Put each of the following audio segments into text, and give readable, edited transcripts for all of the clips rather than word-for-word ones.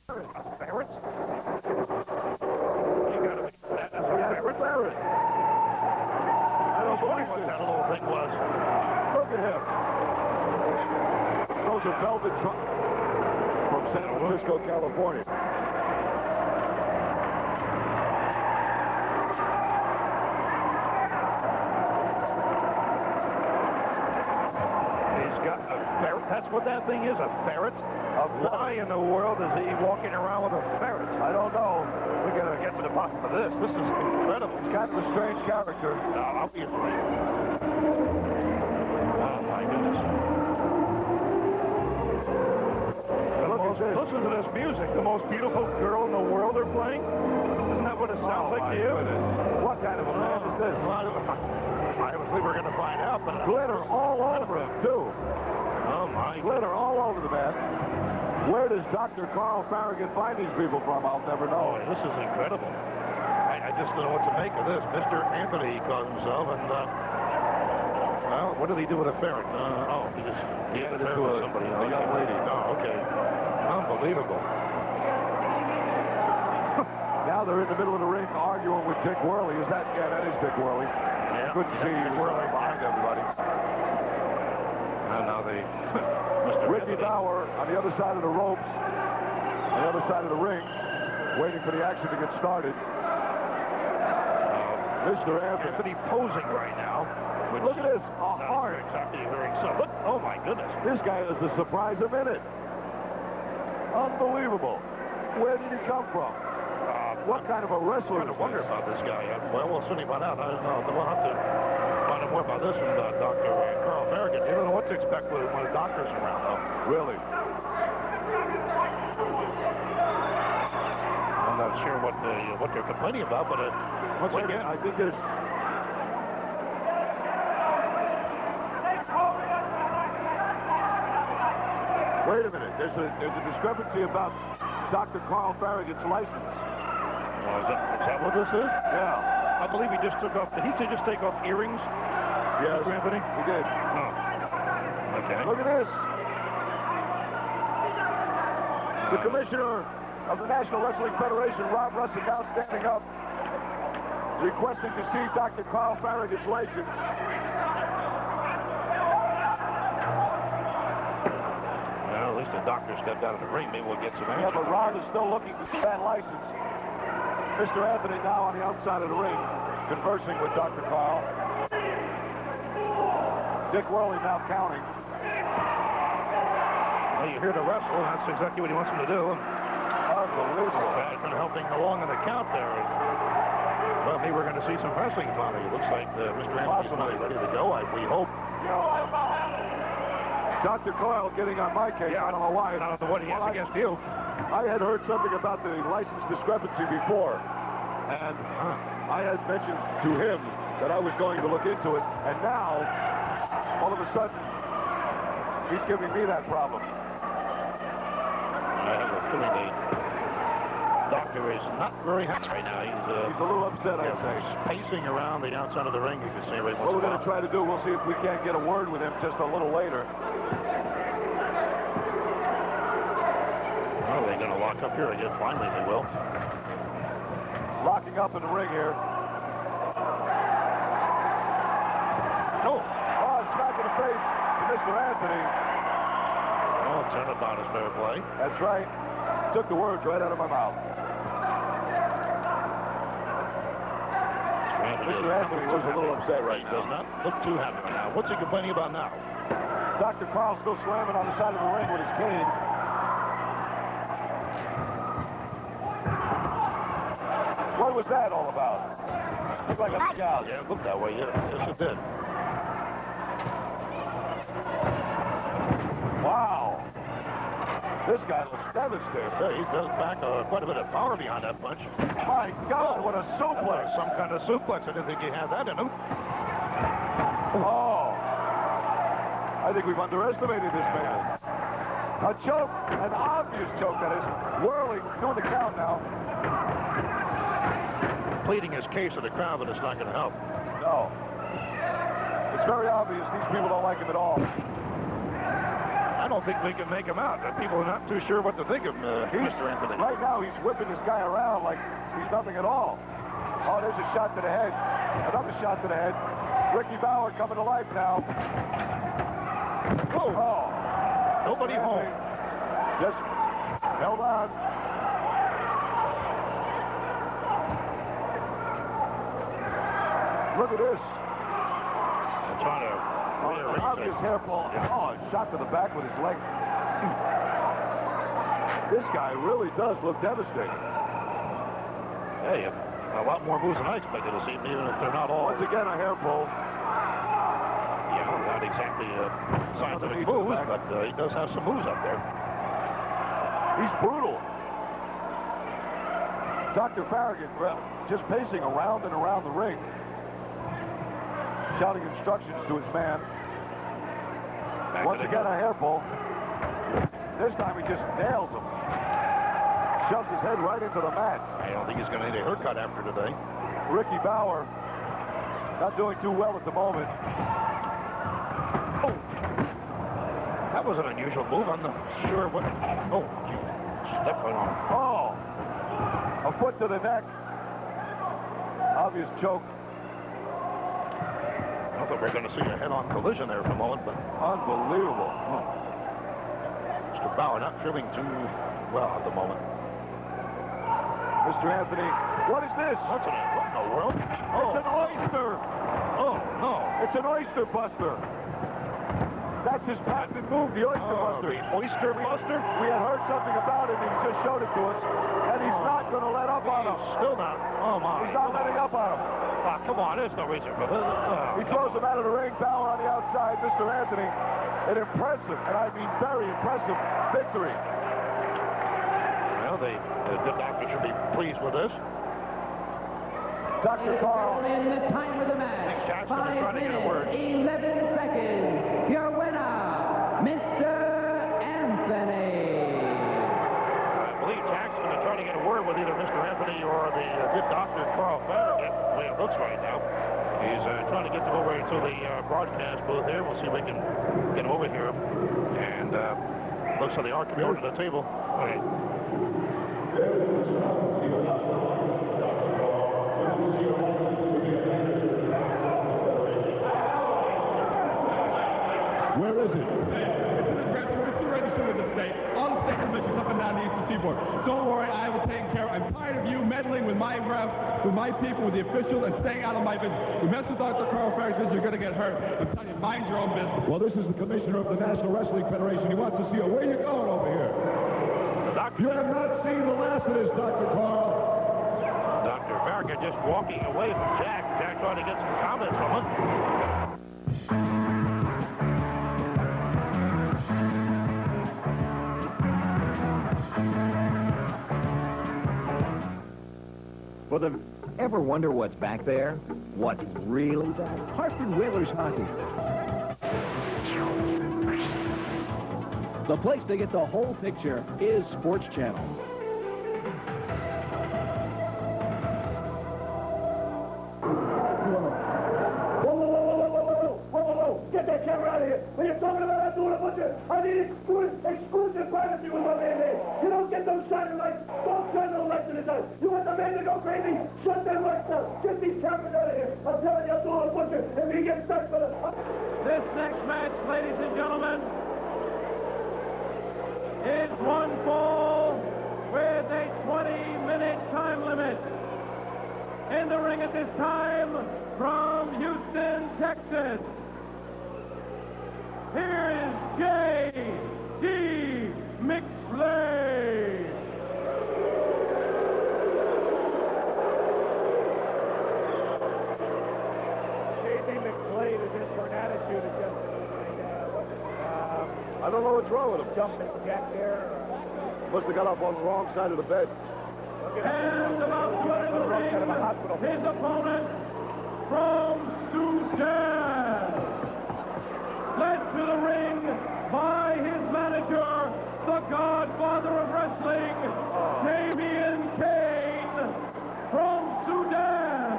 Ferrets? You gotta be that as a ferret. I don't believe what that little thing was. Look at him. Those are velvet trunks from San Francisco, California. He's got a ferret. That's what that thing is, a ferret? Why in the world is he walking around with a ferret? I don't know. We gotta get to the bottom of this. This is incredible. He's got the strange character. Obviously. Oh my goodness. Listen to this music. The most beautiful girl in the world they're playing. Isn't that what it sounds like to you? Goodness. What kind of a man is this? Obviously, we're going to find out. But glitter all over him, too. Oh, my. Glitter all over the man. Where does Dr. Carl Farragut find these people from? I'll never know. Oh, this is incredible. I just don't know what to make of this. Mr. Anthony, he calls himself, and, well, what did he do with a ferret? He had it to somebody. A young lady. Oh, okay. Unbelievable. Now they're in the middle of the ring arguing with Dick Worley. Is that? Yeah, that is Dick Worley. Yeah. Good to see you Worley behind everybody. And now they... Ricky Bauer on the other side of the ropes, on the other side of the ring, waiting for the action to get started. Mr. Anthony posing right now. Look at this. A heart. Exactly hearing so. Look, oh my goodness. This guy is a surprise a minute. Unbelievable. Where did he come from? What kind of a wrestler is I wonder about this guy. Well, we'll soon find out. I don't know. We'll have to find out more about this from Dr. Carl Farragut. You don't know what to expect when a doctor's around, though. Really? I'm not sure what they're complaining about, but once again, I think there's... Wait a minute. There's a discrepancy about Dr. Carl Farragut's license. Is that what this is? Yeah. I believe he just took off. Did he just take off earrings? Yes. Mr. Anthony? He did. Oh. Okay. Look at this. The commissioner of the National Wrestling Federation, Rob Russell, now standing up, requesting to see Dr. Carl Farragut's license. Well, at least the doctor stepped out of the ring. Maybe we'll get some action. Yeah, but Rob is still looking to see that license. Mr. Anthony now on the outside of the ring, conversing with Dr. Carl. Dick Worley now counting. Well, you're here to wrestle, and that's exactly what he wants him to do. Unbelievable. That's going to help him along in the count there. Well, maybe we're going to see some wrestling finally. It looks like Mr. Anthony's finally ready to go. We hope. Dr. Coyle getting on my case. Yeah, I don't know why. I don't know what he has against you. I had heard something about the license discrepancy before, and I had mentioned to him that I was going to look into it, and now, all of a sudden, he's giving me that problem. I have a feeling the doctor is not very happy right now. He's a little upset, I'd say. Pacing around the outside of the ring. You can see right. What we're going to try to do, we'll see if we can't get a word with him just a little later. Well, they're going to lock up here. I guess finally they will. Locking up in the ring here. Oh, smack in the face to Mr. Anthony. Oh, turnabout is fair play. That's right. Took the words right out of my mouth. Mr. Anthony was a little upset right now. Does not look too happy right now. What's he complaining about now? Dr. Carl still slamming on the side of the ring with his cane. What was that all about? Looked like a scout. Yeah, it looked that way. Yes, it did. Wow. This guy looks devastated. Yeah, he does back quite a bit of power behind that punch. My God, what a suplex. Some kind of suplex. I didn't think he had that in him. Oh. I think we've underestimated this man. A choke, an obvious choke, that is. Whirling, doing the count now. Pleading his case to the crowd, but it's not going to help. No. It's very obvious these people don't like him at all. I don't think we can make him out. People are not too sure what to think of Mr. Anthony. Right now, he's whipping this guy around like he's nothing at all. Oh, there's a shot to the head. Another shot to the head. Ricky Valor coming to life now. Oh. Nobody home. Just held on. Look at this. I'm trying to obvious hair pull. Oh, a shot to the back with his leg. This guy really does look devastated. Hey, a lot more moves than I expected to see, even if they're not all. Once again, a hair pull. Yeah, not exactly scientific moves, but he does have some moves up there. He's brutal. Dr. Farragut just pacing around and around the ring, shouting instructions to his man. Once again, a hair pull. This time he just nails him. Shoves his head right into the mat. I don't think he's going to need a haircut after today. Ricky Valor not doing too well at the moment. Oh, that was an unusual move. I'm not sure what. Oh, you stepped right on. Oh, a foot to the neck. Obvious choke. I thought we were going to see a head-on collision there for a moment, but unbelievable. Oh. Mr. Bauer not feeling too well at the moment. Mr. Anthony, what is this? What in the world? Oh. It's an oyster. Oh, no. It's an oyster buster. That's his patented move, the oyster buster. The oyster buster? We had heard something about it, and he just showed it to us, and he's not going to let up on him. Still not. Oh, my. He's not letting up on him. Come on, there's no reason for this. He throws him out of the ring, Valor on the outside. Mr. Anthony, an impressive, and I mean very impressive, victory. Well, the good doctor should be pleased with this. Dr. Carl. In the time of the match, 5 minutes, 11 seconds. Your winner, Mr. Anthony. I believe Jackson is trying to get a word with either Mr. Anthony or the good doctor, Carl Farragut, the way it looks right now. He's trying to get them over to the broadcast booth here. We'll see if we can get him over here. And looks like they are coming over to the table. All right. Where is it? It's already soon with the state. All the state commissions up and down the eastern seaboard. Don't worry, I will take care of it. I'm tired of you meddling with my ref, with my people, with the officials, and staying out of my business. You mess with Dr. Carl Farragut, you're going to get hurt. I'm telling you, mind your own business. Well, this is the commissioner of the National Wrestling Federation. He wants to see you. Where are you going over here? You have not seen the last of this, Dr. Carl. Dr. Farragut just walking away from Jack. Jack trying to get some comments from him. For them, ever wonder what's back there? What's really back? Hartford Whalers hockey. The place to get the whole picture is Sports Channel. Whoa, get that camera out of here. When you're talking about Abdullah Butcher, I need exclusive privacy with my man there. You don't get those shining lights. Don't turn those lights in his eyes. You want the man to go crazy? Shut them lights down. Get these cameras out of here. I'm telling you, Abdullah Butcher, if he gets stuck for the... This next match, ladies and gentlemen, is one fall with a 20-minute time limit. In the ring at this time, from Houston, Texas, here is J.D. McFlame. J.D. McFlame is in for an attitude adjustment. I don't know what's wrong with him. Jumping jack there. Must have got up on the wrong side of the bed. And about to enter the ring, his opponent from Sudan. Led to the ring by his manager, the godfather of wrestling, Damian Kane from Sudan.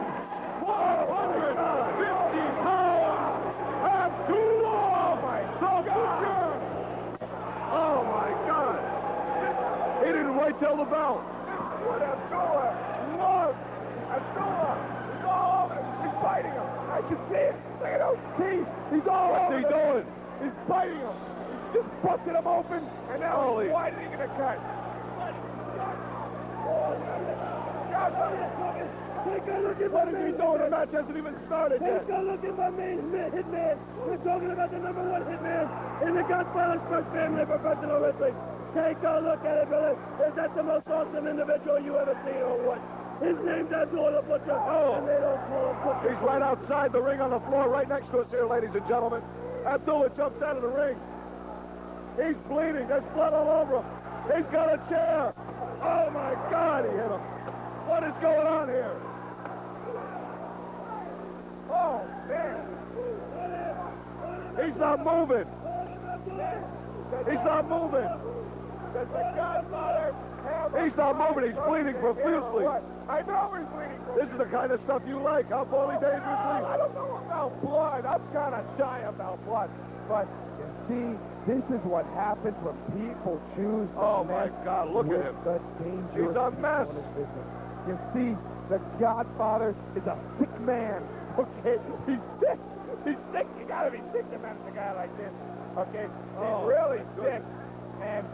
150 pounds, Abdullah, the Butcher. kill the belt. What Abdullah? Look! Abdullah! He's all over him. He's fighting him. I can see it. Look at those teeth. He's all over him. What's he doing? He's fighting him. He's just busting him open, and now he's widening in the cut. Take a look at What is he doing? The match hasn't even started yet. Take a look at my main hitman. We're talking about the #1 hitman in the Godfather's first family of professional wrestling. Take a look at it, brother. Is that the most awesome individual you ever seen or what? His name's Abdullah Butcher. And they don't call him Butcher. He's right outside the ring on the floor right next to us here, ladies and gentlemen. Abdullah jumps out of the ring. He's bleeding. There's blood all over him. He's got a chair. Oh, my God, he hit him. What is going on here? Oh, man. He's not moving. He's not moving. Does the Godfather have He's not moving. He's bleeding profusely. I know he's bleeding profusely. This is the kind of stuff you like, huh, Paulie Dangerously? I don't know about blood. I'm kind of shy about blood. But, you see, this is what happens when people choose to Oh, my mess God, look with at him. the dangerous He's a mess. people in this business. You see, the Godfather is a sick man. Okay? He's sick. He's sick. You gotta be sick to manage a guy like this. Okay? He's really sick. And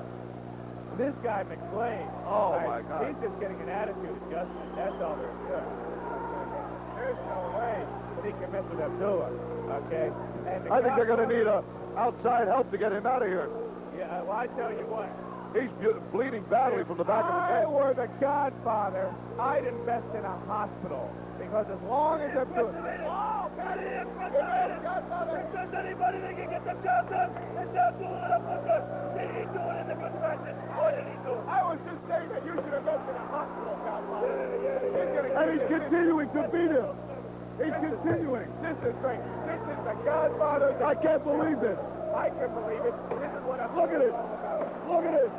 this guy, McFlame, Oh, my God. he's just getting an attitude adjustment. That's all there is. There's no way that he can mess with Abdullah. Okay? And I think they're going to need outside help to get him out of here. Yeah, well, I tell you what. He's bleeding badly from the back of his If I head. were the Godfather, I'd invest in a hospital. Because as long as they're doing... Oh, got him! Godfather! If there's anybody that can get the job done, it's Abdullah Butcher. Did he do it in the good matches? What did he do? I was just saying that you should invest in a hospital, Godfather. And he's continuing to beat him. He's continuing. This is great. This is the Godfather. I can't believe this. I can believe it. This is what I'm... Look at it. Look at it.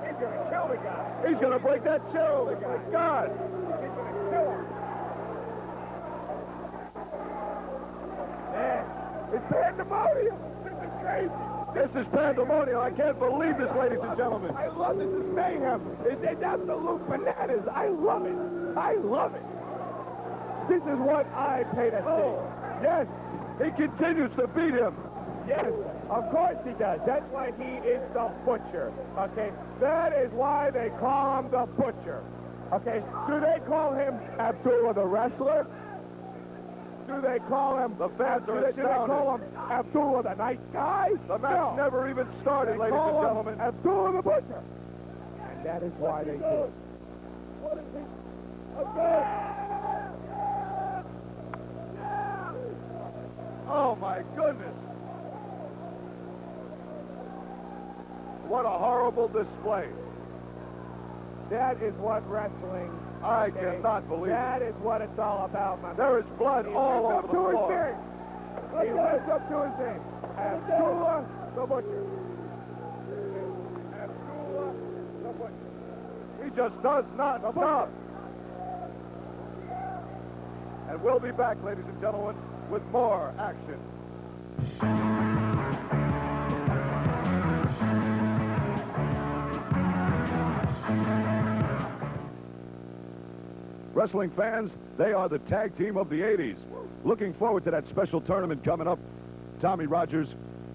He's going to kill the guy. He's going to break that chair over. My God. He's going to kill him. Man, it's pandemonium. This is crazy. This is pandemonium. I can't believe this, ladies and gentlemen. I love this. This is mayhem. It's absolute bananas. I love it. I love it. This is what I pay to see. Yes, he continues to beat him. Yes, of course he does. That's why he is the Butcher. Okay, that is why they call him the Butcher. Okay, do they call him Abdullah the Wrestler? Do they call him The fans are do they call him Abdullah the Nice Guy? The match never even started, They ladies and call him gentlemen. Abdullah the Butcher. And that is why they do it. What is he? Oh, my goodness. What a horrible display. That is what wrestling. I cannot believe That it. is what it's all about, my man. There is blood all over the floor. He lives up to his name. Abdullah the Butcher. Abdullah the Butcher. He just does not stop. And we'll be back, ladies and gentlemen, with more action. Wrestling fans, they are the tag team of the 80s. Looking forward to that special tournament coming up. Tommy Rogers,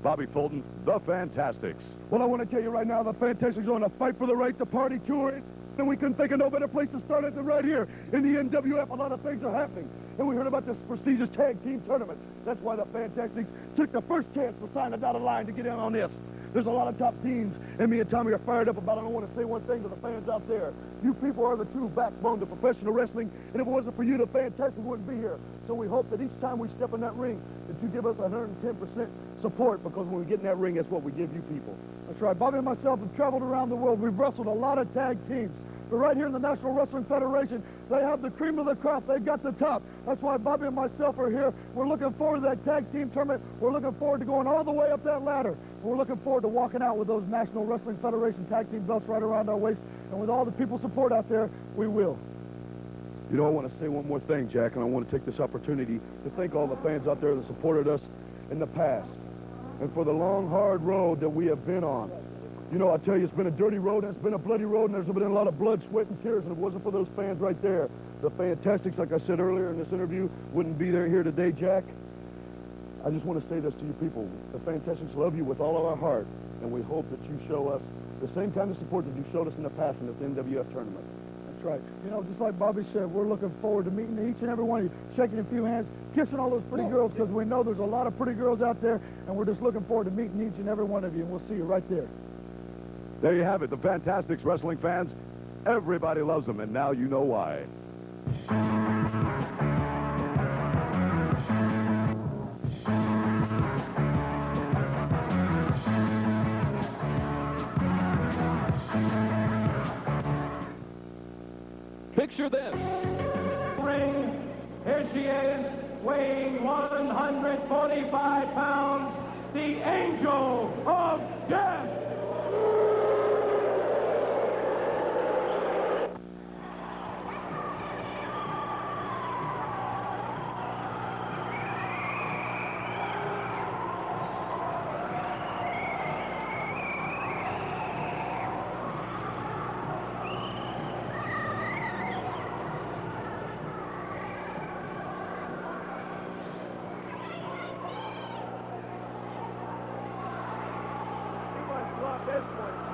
Bobby Fulton, the Fantastics. Well, I want to tell you right now, the Fantastics are on a fight for the right to party tour. And we couldn't think of no better place to start than right here in the NWF. A lot of things are happening. And we heard about this prestigious tag team tournament. That's why the Fantastics took the first chance to sign the dotted line to get in on this. There's a lot of top teams, and me and Tommy are fired up about it. I want to say one thing to the fans out there. You people are the true backbone of professional wrestling, and if it wasn't for you, the Fantastics wouldn't be here. So we hope that each time we step in that ring, that you give us 110% support, because when we get in that ring, that's what we give you people. That's right. Bobby and myself have traveled around the world. We've wrestled a lot of tag teams. But right here in the National Wrestling Federation, they have the cream of the crop. They've got the top. That's why Bobby and myself are here. We're looking forward to that tag team tournament. We're looking forward to going all the way up that ladder. We're looking forward to walking out with those National Wrestling Federation tag team belts right around our waist. And with all the people's support out there, we will. You know, I want to say one more thing, Jack, and I want to take this opportunity to thank all the fans out there that supported us in the past and for the long, hard road that we have been on. You know, I tell you, it's been a dirty road, and it's been a bloody road, and there's been a lot of blood, sweat, and tears, and if it wasn't for those fans right there, the Fantastics, like I said earlier in this interview, wouldn't be there here today, Jack. I just want to say this to you people. The Fantastics love you with all of our heart, and we hope that you show us the same kind of support that you showed us in the past in this NWF tournament. That's right. You know, just like Bobby said, we're looking forward to meeting each and every one of you, shaking a few hands, kissing all those pretty girls, because we know there's a lot of pretty girls out there, and we're just looking forward to meeting each and every one of you, and we'll see you right there. There you have it, the Fantastics wrestling fans. Everybody loves them, and now you know why. Picture this. Ring, here she is, weighing 145 pounds, the Angel of Death.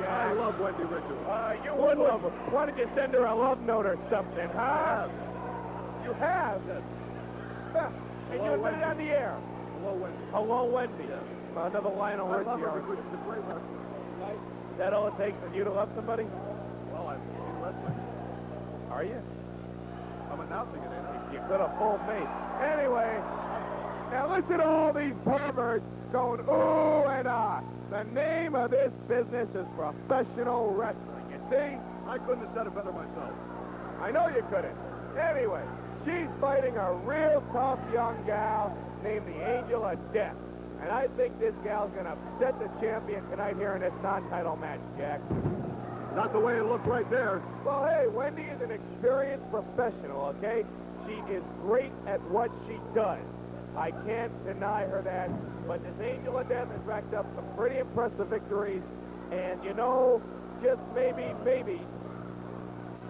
I love Wendy Richards. You would love her. Why don't you send her a love note or something, huh? You have? Yes. And you put it on the air. Hello, Wendy. Hello, Wendy. Yes. Another line on I love her because she's a great wrestler. Is that all it takes for you to love somebody? Well, I'm wrestling. Are you? I'm announcing it, ain't I? You could have fooled me. Anyway, now listen to all these perverts going ooh and ah. The name of this business is professional wrestling. You see? I couldn't have said it better myself. I know you couldn't. Anyway, she's fighting a real tough young gal named the Angel of Death. And I think this gal's going to upset the champion tonight here in this non-title match, Jack. Not the way it looked right there. Well, hey, Wendy is an experienced professional, okay? She is great at what she does. I can't deny her that. But this Angel of Death has racked up some pretty impressive victories. And, you know, just maybe,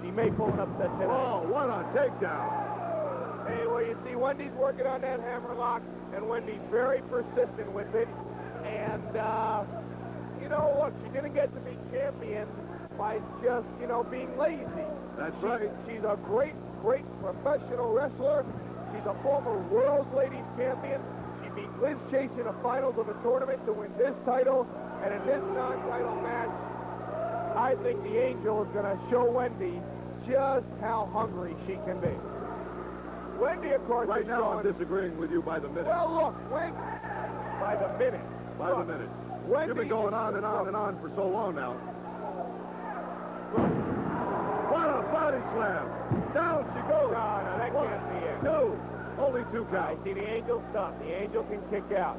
she may pull an upset tonight. Oh, what a takedown. Hey, well, you see, Wendy's working on that hammerlock, and Wendy's very persistent with it. And, you know, look, she didn't get to be champion by just, you know, being lazy. That's right. She's a great professional wrestler. She's a former World Ladies Champion. She beat Liz Chase in the finals of the tournament to win this title. And in this non-title match, I think the Angel is going to show Wendy just how hungry she can be. Wendy, of course, Right is now, showing... I'm disagreeing with you by the minute. Well, look, Wendy... By the minute. By the minute. Wendy You've been going on and on and on for so long now. What a body slam. Down she goes. No, that can't be it. Two. Only two I counts. see the Angel stop. The Angel can kick out.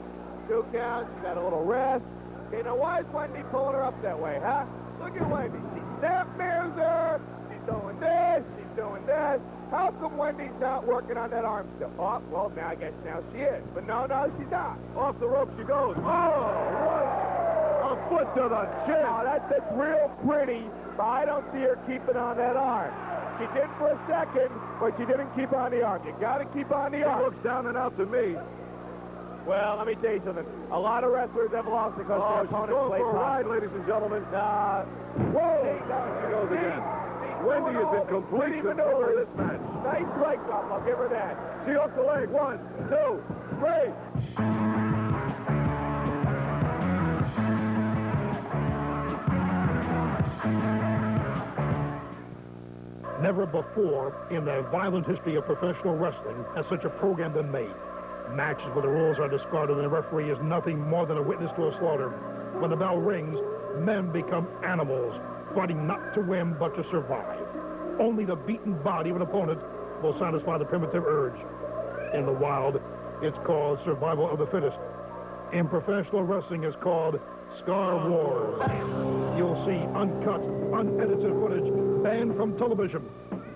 2 counts. She's got a little rest. Okay, now why is Wendy pulling her up that way, huh? Look at Wendy. She snap-mirrors her. She's doing this. She's doing that. How come Wendy's not working on that arm still? Oh, well, now I guess now she is. But no, she's not. Off the rope she goes. Oh, a foot to the chin. Now, that's real pretty, but I don't see her keeping on that arm. She did for a second, but she didn't keep on the arm. You got to keep on the arm. It looks down and out to me. Well, let me tell you something. A lot of wrestlers have lost because their She's opponents going play for a ride, tough. ladies and gentlemen. Whoa! She goes again. Wendy is in complete control of this match. Nice right drop. I'll give her that. She off the leg. 1, 2, 3. Never before in the violent history of professional wrestling has such a program been made. Matches where the rules are discarded and the referee is nothing more than a witness to a slaughter. When the bell rings, men become animals, fighting not to win but to survive. Only the beaten body of an opponent will satisfy the primitive urge. In the wild, it's called survival of the fittest. In professional wrestling, it's called Scar Wars. You'll see uncut, unedited footage banned from television.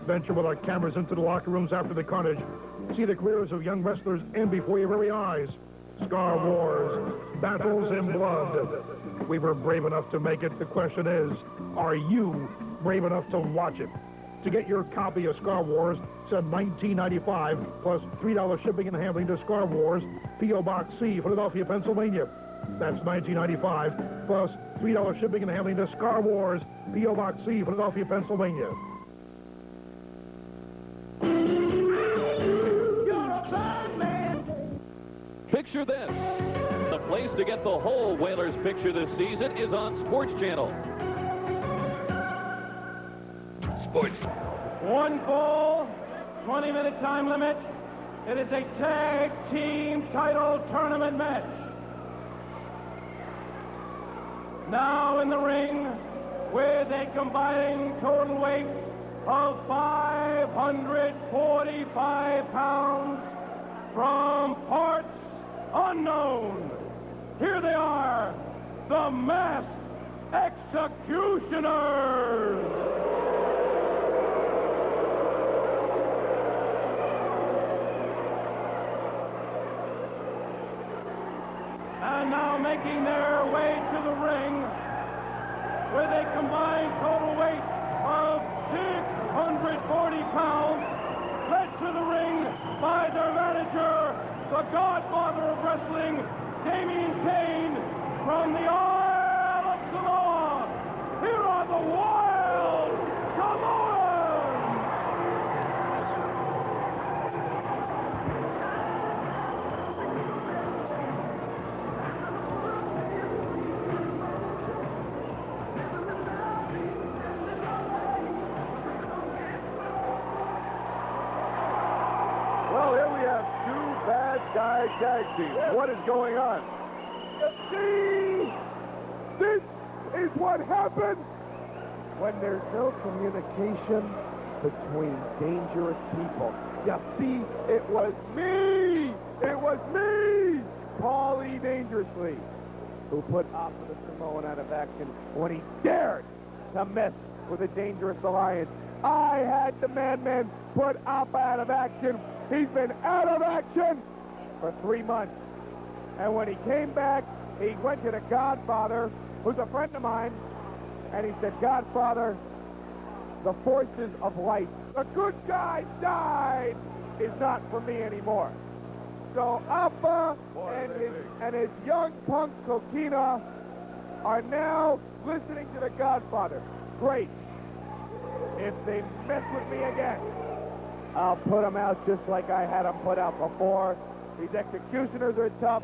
Venture with our cameras into the locker rooms after the carnage. See the careers of young wrestlers end before your very eyes. Scar Wars, battles in blood. We were brave enough to make it. The question is, are you brave enough to watch it? To get your copy of Scar Wars, send $19.95 plus $3 shipping and handling to Scar Wars, P.O. Box C, Philadelphia, Pennsylvania. That's $19.95 plus $3 shipping and handling to Scar Wars, P.O. Box C, Philadelphia, Pennsylvania. Picture this. The place to get the whole Whalers picture this season is on Sports Channel. Sports. One fall, 20-minute time limit. It is a tag team title tournament match. Now in the ring with a combined total weight of 545 pounds from parts unknown. Here they are, the Masked Executioners. And now making their way to the ring with a combined total weight of 640 pounds, led to the ring by their manager, the godfather of wrestling, Damien Kane, from the Isle of Samoa. Here are the Wild Samoans! Well, here we have two bad guy tag teams. What is going on? See, this is what happens when there's no communication between dangerous people. You see, it was me, Paulie Dangerously, who put Alpha the Samoan out of action when he dared to mess with a dangerous alliance. I had the Madman put Alpha out of action. He's been out of action for 3 months. And when he came back, he went to the Godfather, who's a friend of mine, and he said, Godfather, the forces of light, the good guy died, is not for me anymore. So Alpha and his young punk Coquina are now listening to the Godfather. Great. If they mess with me again, I'll put them out just like I had them put out before. These executioners are tough.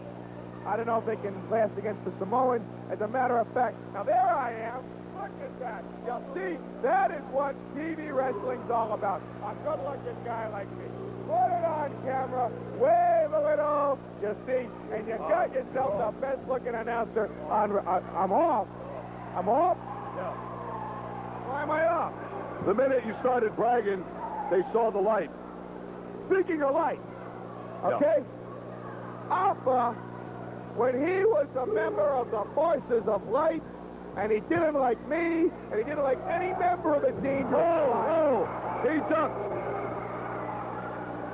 I don't know if they can last against the Samoans. As a matter of fact, now there I am. Look at that. You see, that is what TV wrestling's all about. A good-looking guy like me. Put it on camera, wave a little, you see, and you got yourself the best-looking announcer on. I'm off. I'm off? Yeah. Why am I off? The minute you started bragging, they saw the light. Speaking of light, okay? Alpha, when he was a member of the Forces of Light, and he didn't like me, and he didn't like any member of the Dangerous Alliance. He's up.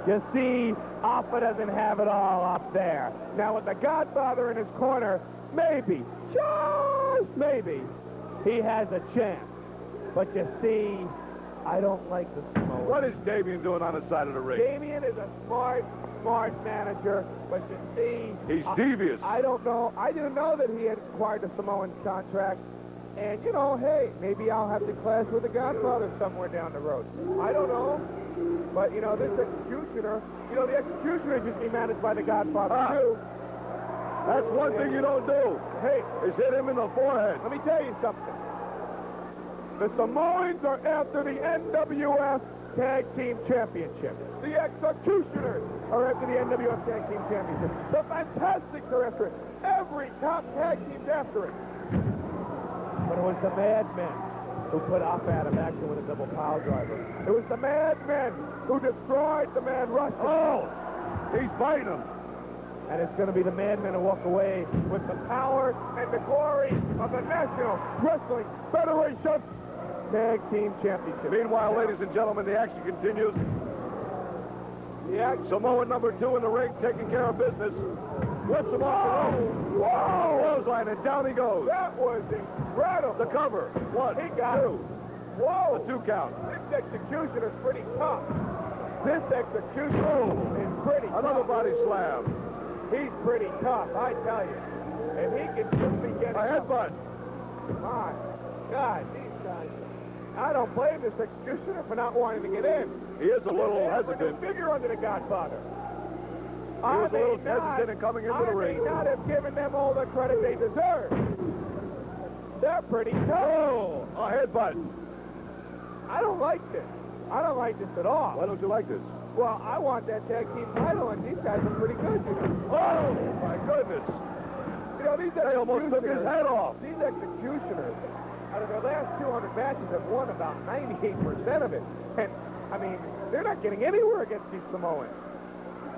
You see, Alpha doesn't have it all up there. Now, with the Godfather in his corner, maybe, just maybe, he has a chance. But you see, I don't like the Samoans. What is Damien doing on the side of the ring? Damien is a smart manager, but you see... He's devious. I don't know. I didn't know that he had acquired the Samoan contract. And, you know, hey, maybe I'll have to clash with the Godfather somewhere down the road. I don't know. But, you know, this executioner, you know, the executioner should be managed by the Godfather, too. That's one thing you don't do. Hey, is hit him in the forehead. Let me tell you something. The Samoans are after the NWF Tag Team Championship. The Executioners are after the NWF Tag Team Championship. The Fantastics are after it. Every top tag team's after it. But it was the Madmen who put Alpha out of action with a double pile driver. It was the Madmen who destroyed the Man Russian. Oh, he's fighting him. And it's going to be the Madmen who walk away with the power and the glory of the National Wrestling Federation Tag Team Championship. Meanwhile, ladies and gentlemen, the action continues. Samoan number 2 in the ring, taking care of business. Lifts him off the rope. Whoa! Clothesline, and down he goes. That was incredible. The cover. 1, He got 2. Whoa! The 2 count. This execution is pretty tough. This execution is pretty Another tough. body slam. He's pretty tough, I tell you. And he can simply get A headbutt. My God, these guys. I don't blame this executioner for not wanting to get in. He is a little They hesitant. figure under the Godfather. He was a little hesitant in coming into the ring. I may not have given them all the credit they deserve. They're pretty tough. Oh, a headbutt. I don't like this. I don't like this at all. Why don't you like this? Well, I want that tag team title, and these guys are pretty good, you know. Oh, my goodness. You know, these They almost took his head off. These executioners, out of their last 200 matches, have won about 98% of it. And, I mean, they're not getting anywhere against these Samoans.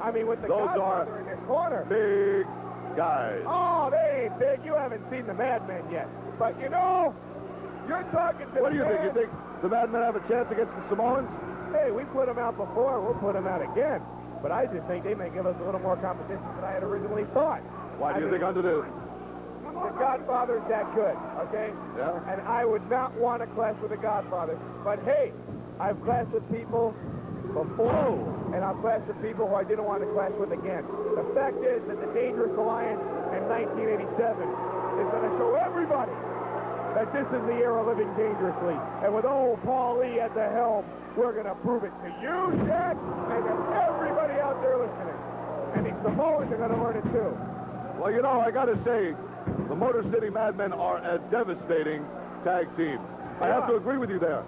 I mean, with the Those Godfather are in their corner. big guys. Oh, they ain't big. You haven't seen the Madmen yet. But, you know, you're talking to What do you the think? You think the Madmen have a chance against the Samoans? Hey, we put them out before. We'll put them out again. But I just think they may give us a little more competition than I had originally thought. Why do you think under the... The Godfather's that good, okay? Yeah? And I would not want to clash with the Godfather. But hey, I've clashed with people before, and I've clashed with people who I didn't want to clash with again. The fact is that the Dangerous Alliance in 1987 is going to show everybody that this is the era living dangerously. And with old Paul Lee at the helm, we're going to prove it to you, Jack, and to everybody out there listening. And these Samoans are going to learn it too. Well, you know, I got to say, the Motor City Madmen are a devastating tag team. I have to agree with you there.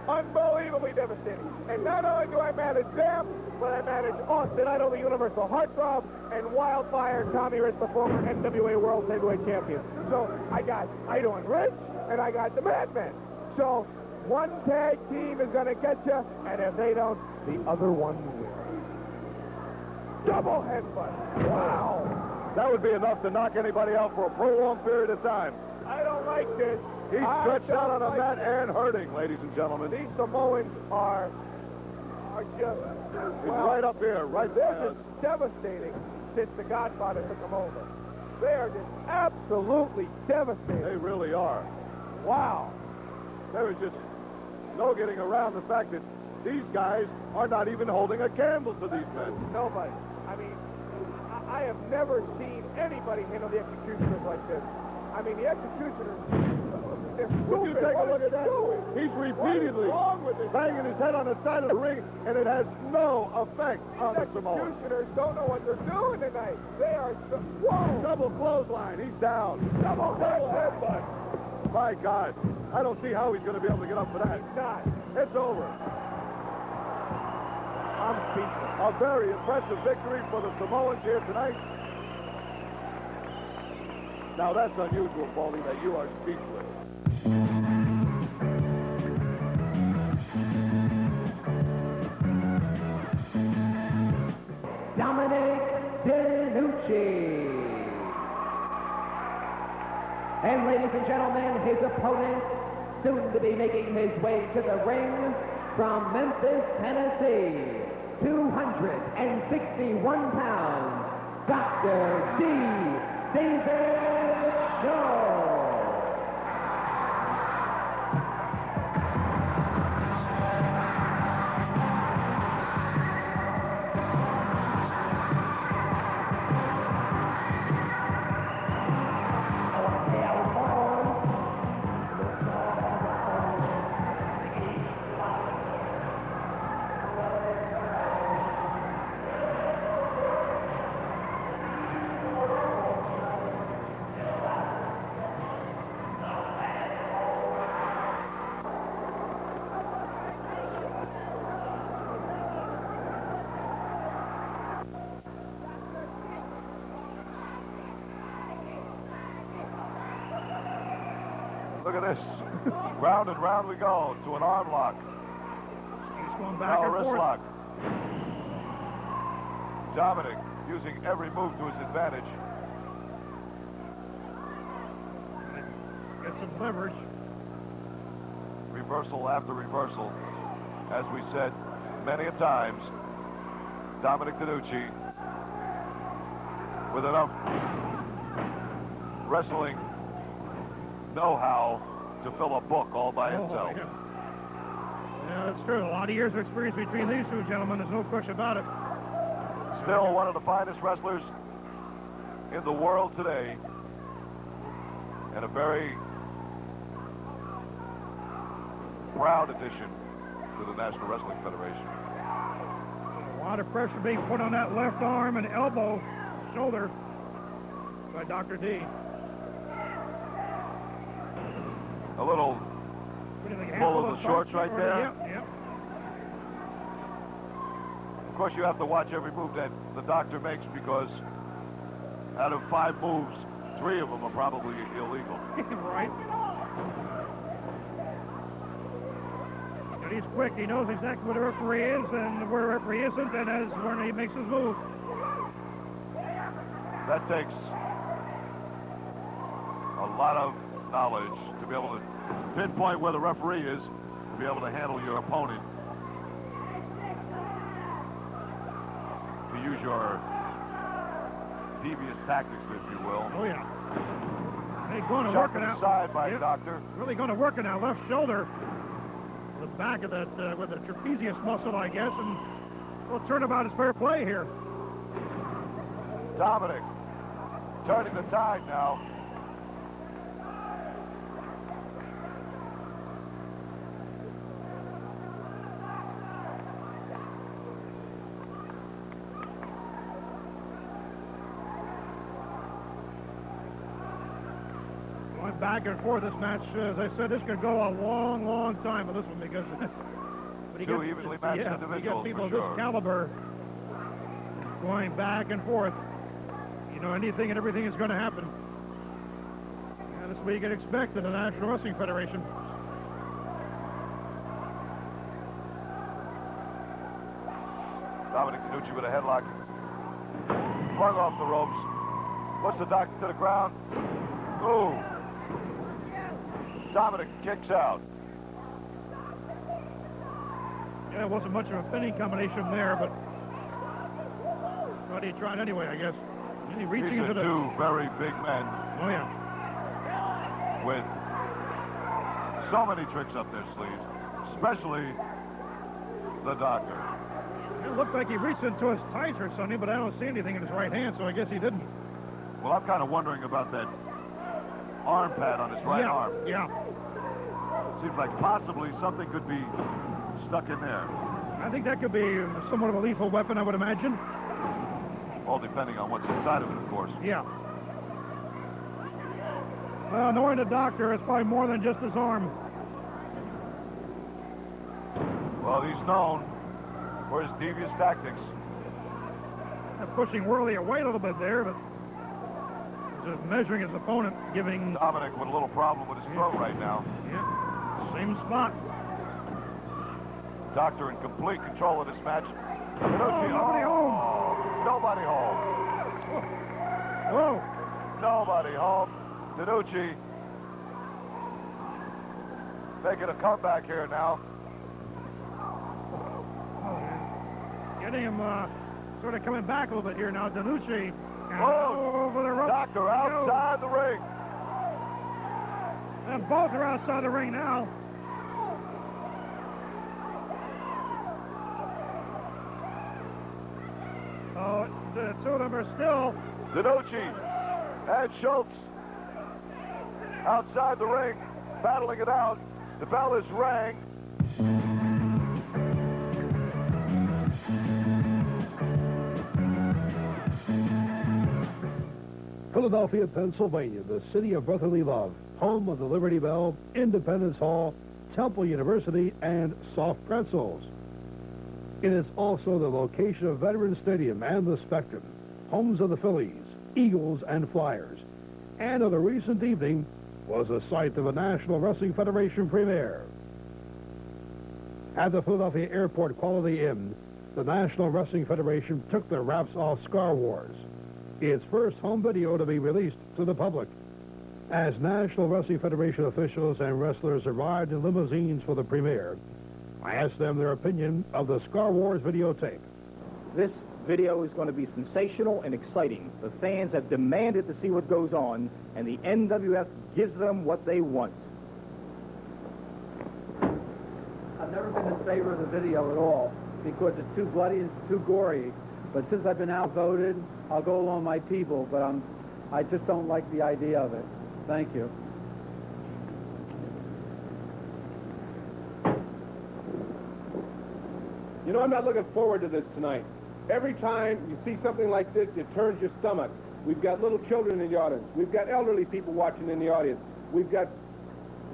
Unbelievably devastating. And not only do I manage them, but I manage Austin Idol, the Universal Heartthrob, and Wildfire, Tommy Rich, the former NWA World Heavyweight Champion. So I got Idol and Rich, and I got the Madmen. So one tag team is going to get you, and if they don't, the other one will. Double headbutt. Wow. That would be enough to knock anybody out for a prolonged period of time. I don't like this. He's stretched out on a mat and hurting, ladies and gentlemen. These Samoans are just... He's right up here, right This there. is devastating since the Godfather took them over. They are just absolutely devastating. They really are. Wow. There is just no getting around the fact that these guys are not even holding a candle to these men. Nobody. I mean, I have never seen anybody handle the executioners like this. I mean, the executioners, they're stupid. Would you take a look at that? Doing? He's repeatedly banging his head on the side of the ring, and it has no effect on the Samoans. Executioners don't know what they're doing tonight. They are so... Whoa! Double clothesline. He's down. Double headbutt. My God. I don't see how he's going to be able to get up for that. He's not. It's over. I'm speechless. A very impressive victory for the Samoans here tonight. Now that's unusual, Baldy, that you are speechless. Dominic DiNucci. And ladies and gentlemen, his opponent, soon to be making his way to the ring from Memphis, Tennessee, 261 pounds, Dr. D. David Shaw. Look at this. Round and round we go to an arm lock. He's going back Now a and wrist forth. lock. Dominic using every move to his advantage. Get some leverage. Reversal after reversal. As we said many a times, Dominic DiNucci with enough wrestling know-how to fill a book all by itself. Yeah, that's true. A lot of years of experience between these two gentlemen. There's no question about it. Still one of the finest wrestlers in the world today, and a very proud addition to the National Wrestling Federation. A lot of pressure being put on that left arm and elbow, shoulder by Dr. D. A little pull of the shorts right there. Yep. Of course, you have to watch every move that the doctor makes, because out of 5 moves, 3 of them are probably illegal. Right. But he's quick. He knows exactly what a referee is and where a referee isn't, and as when he makes his move. That takes a lot of knowledge to be able to pinpoint where the referee is, to be able to handle your opponent, to use your devious tactics, if you will. Oh, yeah. They're going to Shot work it to the out. side by Doctor. Really going to work it out. Left shoulder, the back of that, with the trapezius muscle, I guess, and well, turnabout is fair play here. Dominic turning the tide now. Going back and forth this match, as I said, this could go a long, long time with this one, because Two evenly matched individuals, you get people of for sure. this caliber going back and forth. You know, anything and everything is going to happen. And that's what you can expect in the National Wrestling Federation. Dominic Danucci with a headlock. Flung off the ropes. Puts the doctor to the ground. Ooh. Dominic kicks out. Yeah, it wasn't much of a pinning combination there, but he tried anyway, I guess. And he reaching These into are the... 2 very big men. Oh, yeah. With so many tricks up their sleeves, especially the doctor. It looked like he reached into his tights or something, but I don't see anything in his right hand, so I guess he didn't. Well, I'm kind of wondering about that arm pad on his right arm. Yeah. Seems like possibly something could be stuck in there. I think that could be somewhat of a lethal weapon, I would imagine. All depending on what's inside of it, of course. Yeah. Well, knowing the doctor, it's probably more than just his arm. Well, he's known for his devious tactics. Pushing Worley away a little bit there, but just measuring his opponent, giving... Dominic with a little problem with his throat right now. Yeah, same spot. Doctor in complete control of this match. Nobody home. Nobody home. Whoa. Nobody home. Danucci making a comeback here now. Getting him sort of coming back a little bit here now. Danucci over the rope. Doctor outside the ring. And both are outside the ring now. Oh, the 2 of them are still. Danucci and Shultz outside the ring, battling it out. The bell is rang. Philadelphia, Pennsylvania, the city of brotherly love, home of the Liberty Bell, Independence Hall, Temple University, and soft pretzels. It is also the location of Veterans Stadium and the Spectrum, homes of the Phillies, Eagles, and Flyers. And on the recent evening was the site of a National Wrestling Federation premiere. At the Philadelphia Airport Quality Inn, the National Wrestling Federation took their wraps off Scar Wars, its first home video to be released to the public. As National Wrestling Federation officials and wrestlers arrived in limousines for the premiere, I asked them their opinion of the Scar Wars videotape. This video is going to be sensational and exciting. The fans have demanded to see what goes on, and the NWF gives them what they want. I've never been in favor of the video at all because it's too bloody and it's too gory. But since I've been outvoted, I'll go along with my people, but I just don't like the idea of it. Thank you. You know, I'm not looking forward to this tonight. Every time you see something like this, it turns your stomach. We've got little children in the audience. We've got elderly people watching in the audience. We've got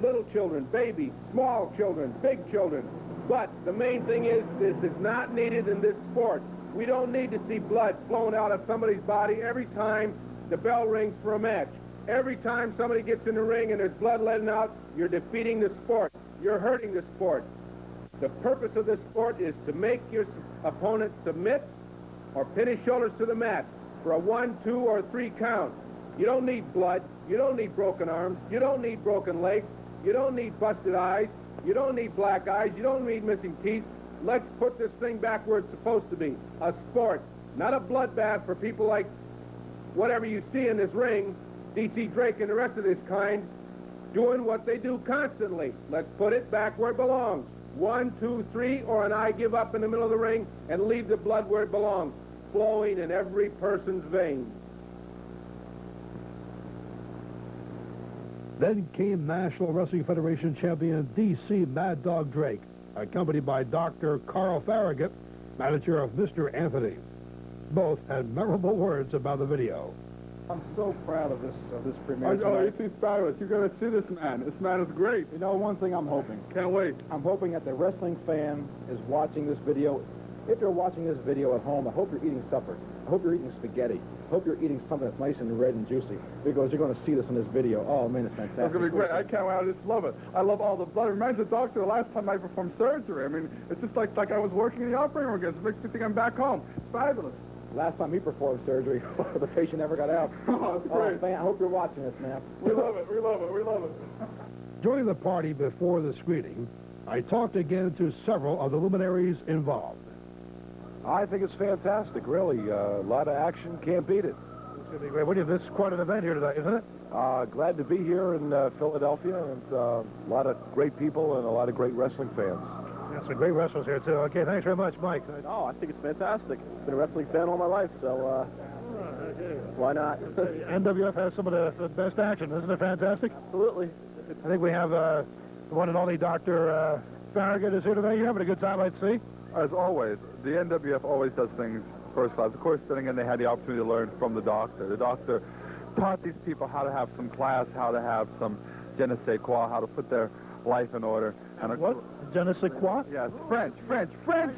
little children, babies, small children, big children. But the main thing is, this is not needed in this sport. We don't need to see blood flowing out of somebody's body every time the bell rings for a match. Every time somebody gets in the ring and there's blood letting out, you're defeating the sport. You're hurting the sport. The purpose of this sport is to make your opponent submit or pin his shoulders to the mat for a 1, 2, or 3 count. You don't need blood. You don't need broken arms. You don't need broken legs. You don't need busted eyes. You don't need black eyes. You don't need missing teeth. Let's put this thing back where it's supposed to be. A sport, not a bloodbath for people like whatever you see in this ring, D.C. Drake and the rest of this kind, doing what they do constantly. Let's put it back where it belongs. 1, 2, 3, or an I give up in the middle of the ring and leave the blood where it belongs, flowing in every person's veins. Then came National Wrestling Federation champion D.C. Mad Dog Drake, accompanied by Dr. Carl Farragut, manager of Mr. Anthony. Both had memorable words about the video. I'm so proud of this premiere. Oh, it's fabulous. You're going to see this man. This man is great. You know, one thing I'm hoping. Can't wait. I'm hoping that the wrestling fan is watching this video. If you're watching this video at home, I hope you're eating supper. I hope you're eating spaghetti. I hope you're eating something that's nice and red and juicy, because you're going to see this in this video. Oh, man, it's fantastic. It's going to be great. I can't wait. I just love it. I love all the blood. It reminds the doctor the last time I performed surgery. I mean, it's just like I was working in the operating room again. It makes me think I'm back home. It's fabulous. Last time he performed surgery, the patient never got out. Oh, it's great. Man, I hope you're watching this, man. We love it. We love it. We love it. During the party before the screening, I talked again to several of the luminaries involved. I think it's fantastic, really. A lot of action, can't beat it. It's going to be great. This is quite an event here tonight, isn't it? Glad to be here in Philadelphia, and a lot of great people and a lot of great wrestling fans. Yeah, some great wrestlers here, too. Okay, thanks very much, Mike. Oh, I think it's fantastic. Been a wrestling fan all my life, so why not? NWF has some of the best action. Isn't it fantastic? Absolutely. I think we have the one and only Dr. Farragut is here today. You're having a good time, I'd see. As always, the NWF always does things first class. Of course, then again, they had the opportunity to learn from the doctor. The doctor taught these people how to have some class, how to have some je ne sais quoi, how to put their life in order. And what? Je ne sais quoi? Yes, French. I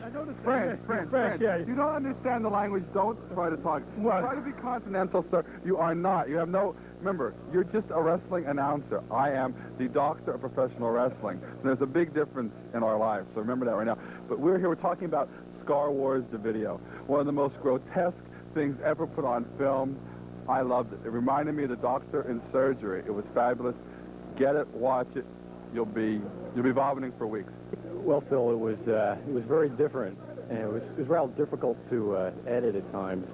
know French. Yeah. You don't understand the language, don't try to talk. What? Try to be continental, sir. You are not. You have no... Remember, you're just a wrestling announcer. I am the doctor of professional wrestling. And there's a big difference in our lives, so remember that right now. But we're here, we're talking about Scar Wars, the video. One of the most grotesque things ever put on film. I loved it. It reminded me of the doctor in surgery. It was fabulous. Get it, watch it. You'll be vomiting for weeks. Well, Phil, it was very different, and it was rather difficult to edit at times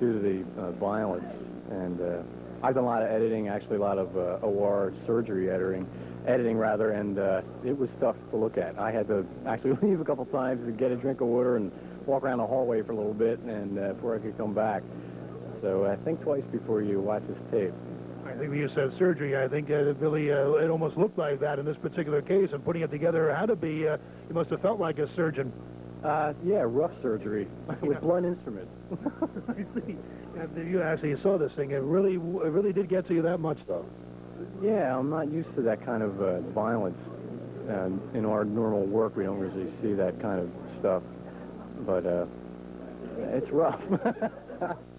due to the violence. And I've done a lot of editing, actually a lot of OR surgery editing rather, and it was tough to look at. I had to actually leave a couple times to get a drink of water and walk around the hallway for a little bit, and before I could come back. So think twice before you watch this tape. I think when you said surgery, I think Billy, it almost looked like that in this particular case, and putting it together had to be, you must have felt like a surgeon. Yeah, rough surgery with blunt instruments. I see. You actually saw this thing. It really did get to you that much, though. Yeah, I'm not used to that kind of violence. In our normal work, we don't usually see that kind of stuff. But it's rough.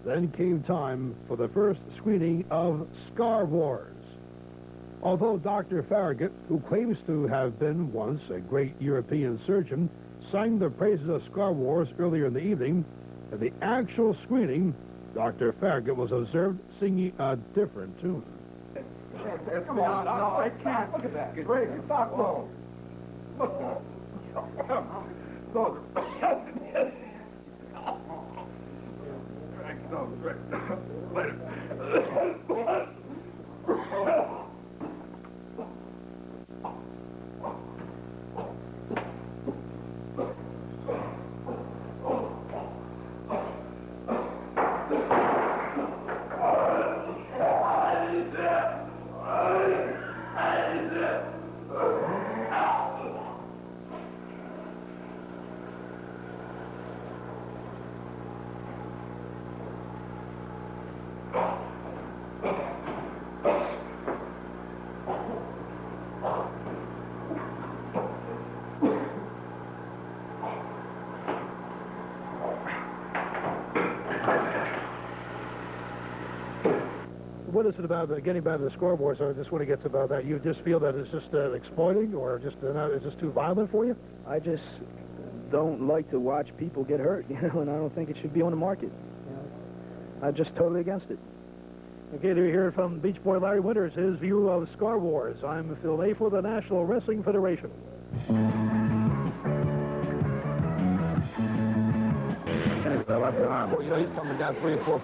Then came time for the first screening of Scar Wars. Although Dr. Farragut, who claims to have been once a great European surgeon, sang the praises of Scar Wars earlier in the evening, at the actual screening, Dr. Farragut was observed singing a different tune. Come on, no, I can't. Look at that. Great, stop, though. Look. Come on. Look. what is it about getting back to the Scar Wars? I just want to get to about that. You just feel that it's just exploiting, or just it's just too violent for you? I just don't like to watch people get hurt, and I don't think it should be on the market. I'm just totally against it. Okay, to hear from Beach Boy Larry Winters, his view of Scar Wars. I'm Phil A. for the National Wrestling Federation. He's coming down 3 or 4